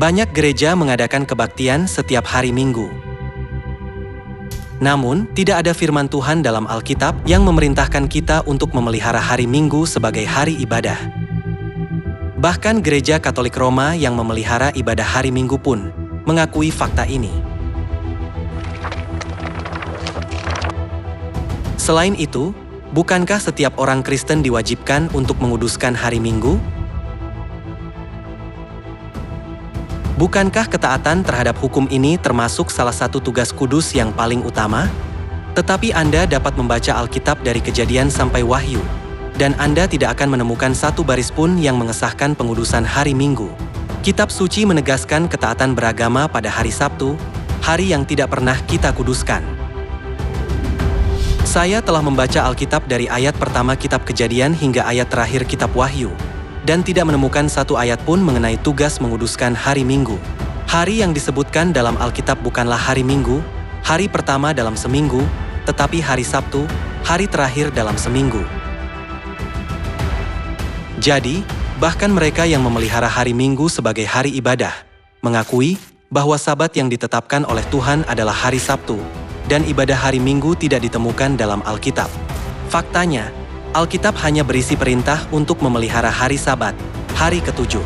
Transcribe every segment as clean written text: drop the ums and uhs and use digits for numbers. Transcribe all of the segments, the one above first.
Banyak gereja mengadakan kebaktian setiap hari Minggu. Namun, tidak ada firman Tuhan dalam Alkitab yang memerintahkan kita untuk memelihara hari Minggu sebagai hari ibadah. Bahkan gereja Katolik Roma yang memelihara ibadah hari Minggu pun mengakui fakta ini. Selain itu, bukankah setiap orang Kristen diwajibkan untuk menguduskan hari Minggu? Bukankah ketaatan terhadap hukum ini termasuk salah satu tugas kudus yang paling utama? Tetapi Anda dapat membaca Alkitab dari Kejadian sampai Wahyu, dan Anda tidak akan menemukan satu baris pun yang mengesahkan pengudusan hari Minggu. Kitab suci menegaskan ketaatan beragama pada hari Sabtu, hari yang tidak pernah kita kuduskan. Saya telah membaca Alkitab dari ayat pertama Kitab Kejadian hingga ayat terakhir Kitab Wahyu, dan tidak menemukan satu ayat pun mengenai tugas menguduskan hari Minggu. Hari yang disebutkan dalam Alkitab bukanlah hari Minggu, hari pertama dalam seminggu, tetapi hari Sabtu, hari terakhir dalam seminggu. Jadi, bahkan mereka yang memelihara hari Minggu sebagai hari ibadah, mengakui bahwa Sabat yang ditetapkan oleh Tuhan adalah hari Sabtu, dan ibadah hari Minggu tidak ditemukan dalam Alkitab. Faktanya, Alkitab hanya berisi perintah untuk memelihara hari Sabat, hari ke-7.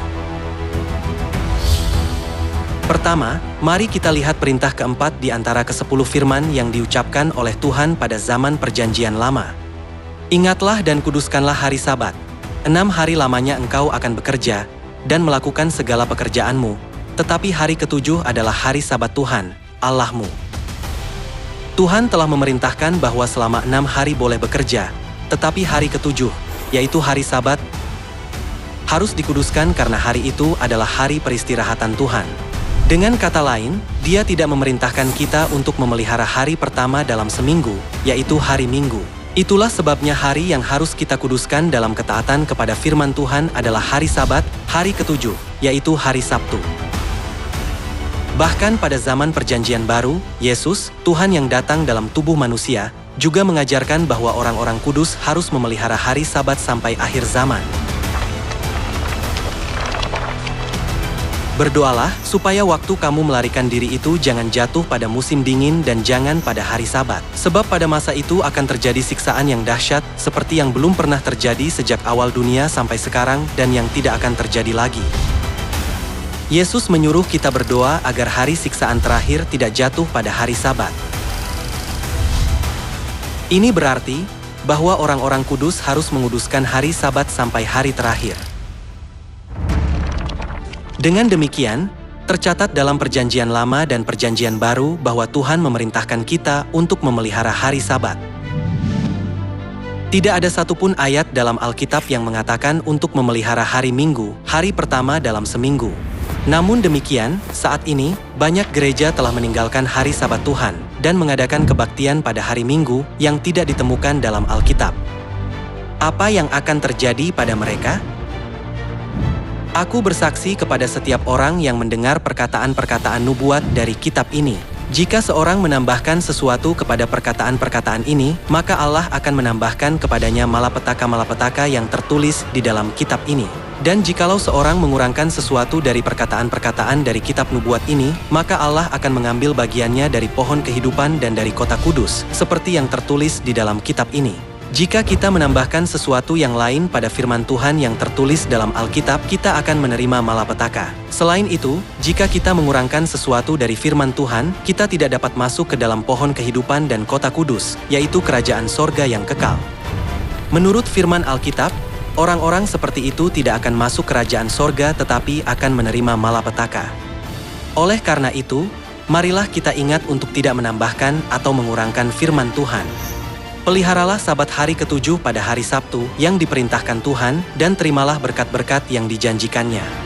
Pertama, mari kita lihat perintah keempat di antara ke-10 firman yang diucapkan oleh Tuhan pada zaman Perjanjian Lama. Ingatlah dan kuduskanlah hari Sabat. 6 hari lamanya engkau akan bekerja dan melakukan segala pekerjaanmu, tetapi hari ke-7 adalah hari Sabat Tuhan, Allahmu. Tuhan telah memerintahkan bahwa selama 6 hari boleh bekerja, tetapi hari ke-7, yaitu hari Sabat, harus dikuduskan karena hari itu adalah hari peristirahatan Tuhan. Dengan kata lain, Dia tidak memerintahkan kita untuk memelihara hari pertama dalam seminggu, yaitu hari Minggu. Itulah sebabnya hari yang harus kita kuduskan dalam ketaatan kepada firman Tuhan adalah hari Sabat, hari ke-7, yaitu hari Sabtu. Bahkan pada zaman Perjanjian Baru, Yesus, Tuhan yang datang dalam tubuh manusia, juga mengajarkan bahwa orang-orang kudus harus memelihara hari Sabat sampai akhir zaman. Berdoalah supaya waktu kamu melarikan diri itu jangan jatuh pada musim dingin dan jangan pada hari Sabat. Sebab pada masa itu akan terjadi siksaan yang dahsyat seperti yang belum pernah terjadi sejak awal dunia sampai sekarang dan yang tidak akan terjadi lagi. Yesus menyuruh kita berdoa agar hari siksaan terakhir tidak jatuh pada hari Sabat. Ini berarti bahwa orang-orang kudus harus menguduskan hari Sabat sampai hari terakhir. Dengan demikian, tercatat dalam Perjanjian Lama dan Perjanjian Baru bahwa Tuhan memerintahkan kita untuk memelihara hari Sabat. Tidak ada satupun ayat dalam Alkitab yang mengatakan untuk memelihara hari Minggu, hari pertama dalam seminggu. Namun demikian, saat ini, banyak gereja telah meninggalkan hari Sabat Tuhan dan mengadakan kebaktian pada hari Minggu yang tidak ditemukan dalam Alkitab. Apa yang akan terjadi pada mereka? Aku bersaksi kepada setiap orang yang mendengar perkataan-perkataan nubuat dari kitab ini. Jika seorang menambahkan sesuatu kepada perkataan-perkataan ini, maka Allah akan menambahkan kepadanya malapetaka-malapetaka yang tertulis di dalam kitab ini. Dan jikalau seorang mengurangkan sesuatu dari perkataan-perkataan dari kitab nubuat ini, maka Allah akan mengambil bagiannya dari pohon kehidupan dan dari kota kudus, seperti yang tertulis di dalam kitab ini. Jika kita menambahkan sesuatu yang lain pada firman Tuhan yang tertulis dalam Alkitab, kita akan menerima malapetaka. Selain itu, jika kita mengurangkan sesuatu dari firman Tuhan, kita tidak dapat masuk ke dalam pohon kehidupan dan kota kudus, yaitu kerajaan sorga yang kekal. Menurut firman Alkitab, orang-orang seperti itu tidak akan masuk kerajaan sorga tetapi akan menerima malapetaka. Oleh karena itu, marilah kita ingat untuk tidak menambahkan atau mengurangkan firman Tuhan. Peliharalah Sabat hari ke-7 pada hari Sabtu yang diperintahkan Tuhan dan terimalah berkat-berkat yang dijanjikannya.